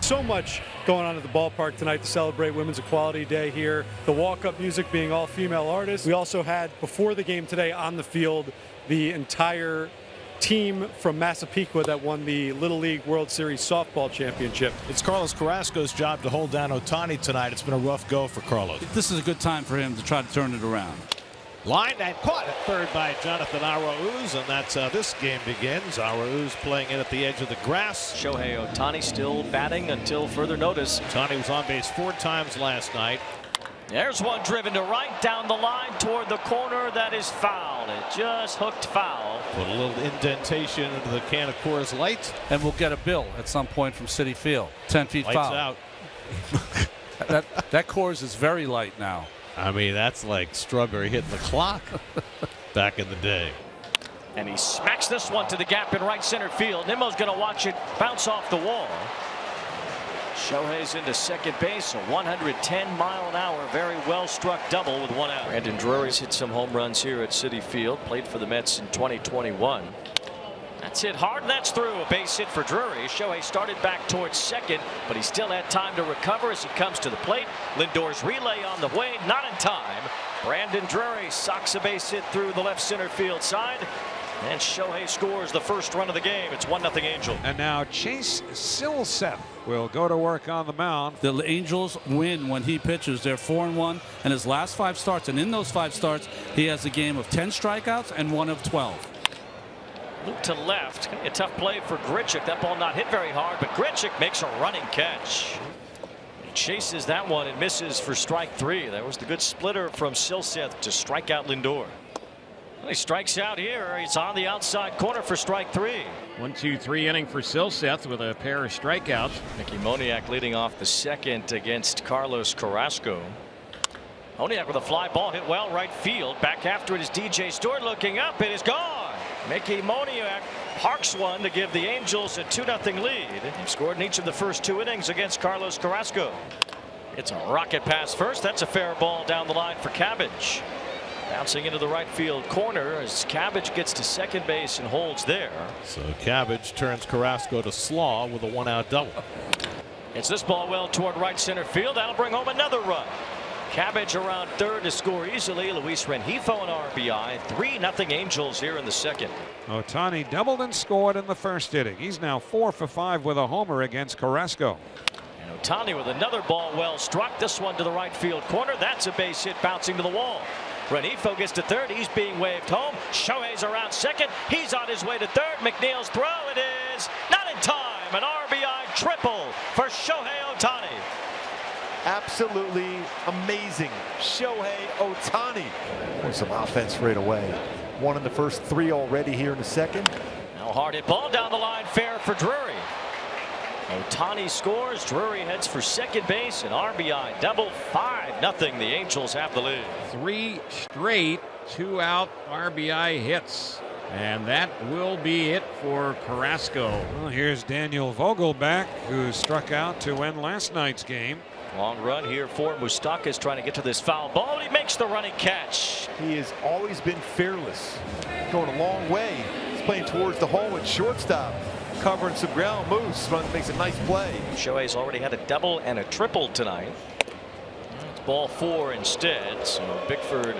So much going on at the ballpark tonight to celebrate Women's Equality Day here. The walk-up music being all female artists. We also had, before the game today on the field, the entire team from Massapequa that won the Little League World Series softball championship. It's Carlos Carrasco's job to hold down Ohtani tonight. It's been a rough go for Carlos. This is a good time for him to try to turn it around. Lined and caught at third by Jonathan Arauz, and that's how this game begins. Arauz playing it at the edge of the grass. Shohei Ohtani still batting until further notice. Ohtani was on base 4 times last night. There's one driven to right down the line toward the corner. That is foul. It just hooked foul. Put a little indentation into the can of Coors Light. And we'll get a bill at some point from Citi Field. 10 feet Lights foul. out. that Coors is very light now. I mean, that's like Strawberry hitting the clock back in the day. And he smacks this one to the gap in right center field. Nimmo's going to watch it bounce off the wall. Shohei's into second base, a 110-mile-an-hour, very well-struck double with 1 out. Brandon Drury's hit some home runs here at Citi Field. Played for the Mets in 2021. That's hit hard, and that's through. A base hit for Drury. Shohei started back towards second, but he still had time to recover as he comes to the plate. Lindor's relay on the way, not in time. Brandon Drury socks a base hit through the left center field side. And Shohei scores the first run of the game. It's 1-0 Angel. And now Chase Silseth will go to work on the mound. The Angels win when he pitches. They're 4-1 in his last 5 starts. And in those 5 starts, he has a game of 10 strikeouts and 1 of 12. Loop to left. A tough play for Grichuk. That ball not hit very hard, but Grichuk makes a running catch. He chases that one and misses for strike 3. That was the good splitter from Silseth to strike out Lindor. Well, he strikes out here. He's on the outside corner for strike 3. 1-2-3 inning for Silseth with a pair of strikeouts. Mickey Moniak leading off the second against Carlos Carrasco. Moniak with a fly ball hit well right field. Back after it is DJ Stewart looking up. It is gone. Mickey Moniak parks one to give the Angels a 2-0 lead. He scored in each of the first 2 innings against Carlos Carrasco. It's a rocket pass first. That's a fair ball down the line for Cabbage. Bouncing into the right field corner as Cabbage gets to second base and holds there. So Cabbage turns Carrasco to slaw with a 1-out double. It's this ball well toward right center field. That'll bring home another run. Cabbage around third to score easily. Luis Rengifo an RBI. 3-0 Angels here in the second. Ohtani doubled and scored in the first inning. He's now 4 for 5 with a homer against Carrasco. And Ohtani with another ball well struck. This one to the right field corner. That's a base hit bouncing to the wall. Rengifo gets to third. He's being waved home. Shohei's around second. He's on his way to third. McNeil's throw. It is not in time. An RBI triple for Shohei Ohtani. Absolutely amazing. Shohei Ohtani. Some offense right away. 1 in the first 3 already here in the second. Now hard hit ball down the line, fair for Drury. Ohtani scores. Drury heads for second base. An RBI double. 5-0. The Angels have the lead. 3 straight 2-out RBI hits. And that will be it for Carrasco. Well, here's Daniel Vogelback, who struck out to end last night's game. Long run here for Moustakas trying to get to this foul ball. He makes the running catch. He has always been fearless. Going a long way. He's playing towards the hole at shortstop. Covering some ground. Moose makes a nice play. Shohei's already had a double and a triple tonight. It's ball 4 instead. So Bickford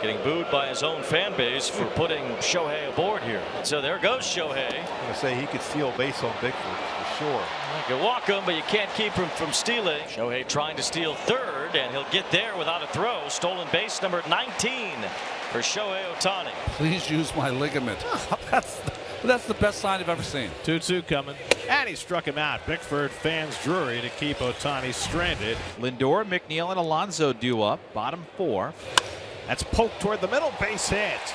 getting booed by his own fan base for putting Shohei aboard here. So there goes Shohei. I'm going to say he could steal a base on Bickford for sure. You can walk him, but you can't keep him from stealing. Shohei trying to steal third, and he'll get there without a throw. Stolen base number 19 for Shohei Ohtani. Please use my ligament. That's the best sign I've ever seen. 2-2 coming. And he struck him out. Bickford fans Drury to keep Ohtani stranded. Lindor, McNeil, and Alonso due up. Bottom 4. That's poked toward the middle. Base hit.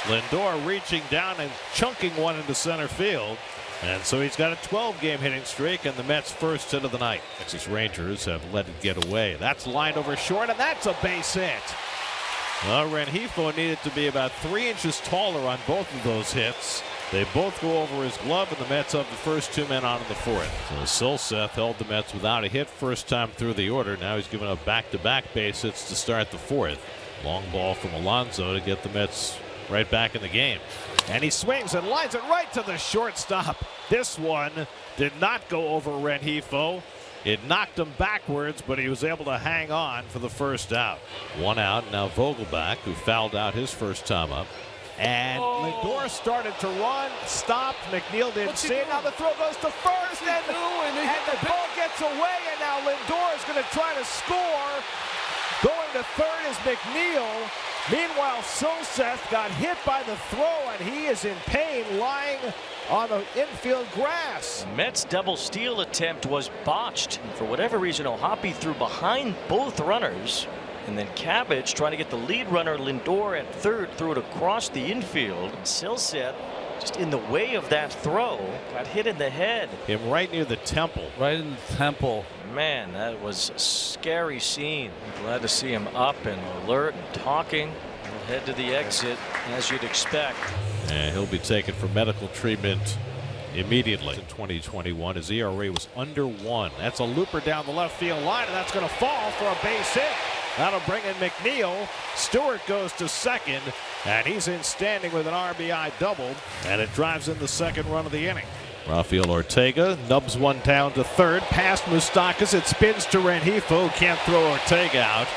Lindor reaching down and chunking one into center field. And so he's got a 12-game hitting streak and the Mets' first hit of the night. Texas Rangers have let it get away. That's lined over short, and that's a base hit. Well, Rengifo needed to be about 3 inches taller on both of those hits. They both go over his glove, and the Mets have the first 2 men on in the 4th. So Silseth held the Mets without a hit first time through the order. Now he's given up back-to-back base hits to start the 4th. Long ball from Alonso to get the Mets right back in the game. And he swings and lines it right to the shortstop. This one did not go over Rengifo. It knocked him backwards, but he was able to hang on for the first out. One out. Now Vogelbach, who fouled out his first time up. And Lindor started to run, stopped. McNeil didn't see it. Now the throw goes to first, and the ball gets away, and now Lindor is going to try to score. Going to third is McNeil. Meanwhile, Silseth got hit by the throw, and he is in pain, lying on the infield grass. Mets' double steal attempt was botched. For whatever reason, O'Hoppe threw behind both runners. And then Cabbage, trying to get the lead runner Lindor at third, threw it across the infield. Silseth, just in the way of that throw, got hit in the head. Him right near the temple. Right in the temple. Man, that was a scary scene. Glad to see him up and alert and talking. He'll head to the exit, as you'd expect. And he'll be taken for medical treatment immediately. In 2021, his ERA was under 1. That's a looper down the left field line, and that's going to fall for a base hit. That'll bring in McNeil. Stewart goes to second, and he's in standing with an RBI double, and it drives in the second run of the inning. Rafael Ortega nubs one down to third, past Moustakas. It spins to Rengifo. Can't throw Ortega out.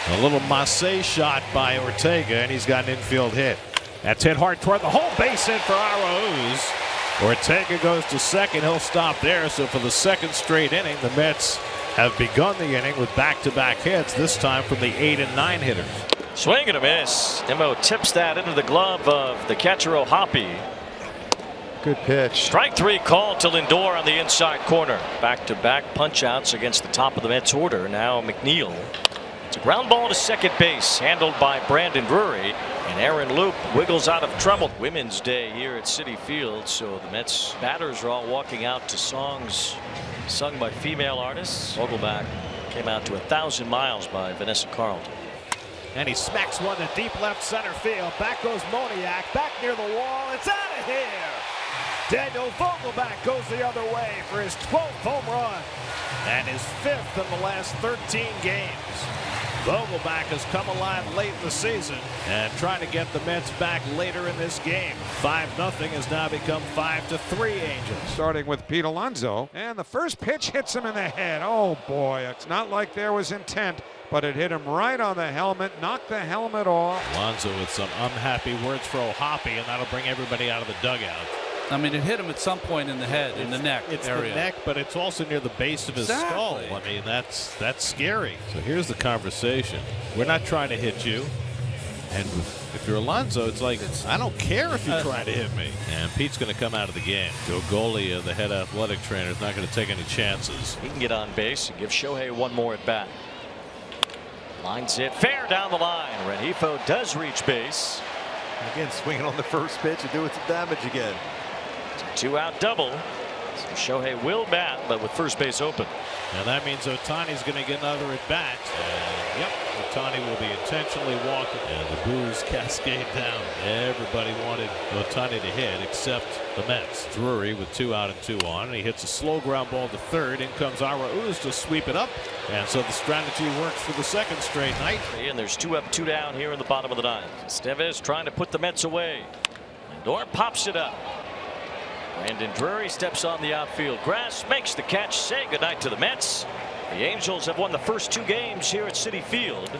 A little Massey shot by Ortega, and he's got an infield hit. That's hit hard toward the home base hit for Arauz. Ortega goes to second. He'll stop there. So for the second straight inning, the Mets have begun the inning with back-to-back hits, this time from the 8 and 9 hitters. Swing and a miss. Nimmo tips that into the glove of the catcher O'Hoppe. Good pitch. Strike three called to Lindor on the inside corner. Back-to-back punch-outs against the top of the Mets order. Now McNeil. It's a ground ball to second base, handled by Brandon Drury. And Aaron Loop wiggles out of trouble. Women's Day here at Citi Field, so the Mets batters are all walking out to songs sung by female artists. Vogelbach came out to 1,000 Miles by Vanessa Carlton. And he smacks one to deep left center field. Back goes Moniak, back near the wall. It's out of here. Daniel Vogelbach goes the other way for his 12th home run and his 5th in the last 13 games. Vogelbach has come alive late in the season and trying to get the Mets back later in this game. 5-0 has now become 5-3 Angels. Starting with Pete Alonso, and the first pitch hits him in the head. Oh boy, it's not like there was intent, but it hit him right on the helmet, knocked the helmet off. Alonso with some unhappy words for O'Hoppe, and that'll bring everybody out of the dugout. I mean, it hit him at some point in the head, in the neck it's area. The neck, but it's also near the base of his skull. I mean, that's scary. So here's the conversation. We're not trying to hit you. And if you're Alonso, it's like, I don't care if you're trying to hit me. And Pete's going to come out of the game. Joe Golia, the head athletic trainer, is not going to take any chances. He can get on base and give Shohei one more at bat. Lines it fair down the line. Rengifo does reach base. Again, swinging on the first pitch and doing some damage again. 2-out double. So Shohei will bat, but with first base open. And that means Ohtani's going to get another at bat. Yep, Ohtani will be intentionally walking. And the boos cascade down. Everybody wanted Ohtani to hit except the Mets. Drury with 2 out and 2 on. And he hits a slow ground ball to third. In comes Arauz to sweep it up. And so the strategy works for the second straight night. And there's 2 up, 2 down here in the bottom of the 9th. Estevez trying to put the Mets away. Lindor pops it up. Brandon Drury steps on the outfield grass, makes the catch, say goodnight to the Mets. The Angels have won the first 2 games here at Citi Field.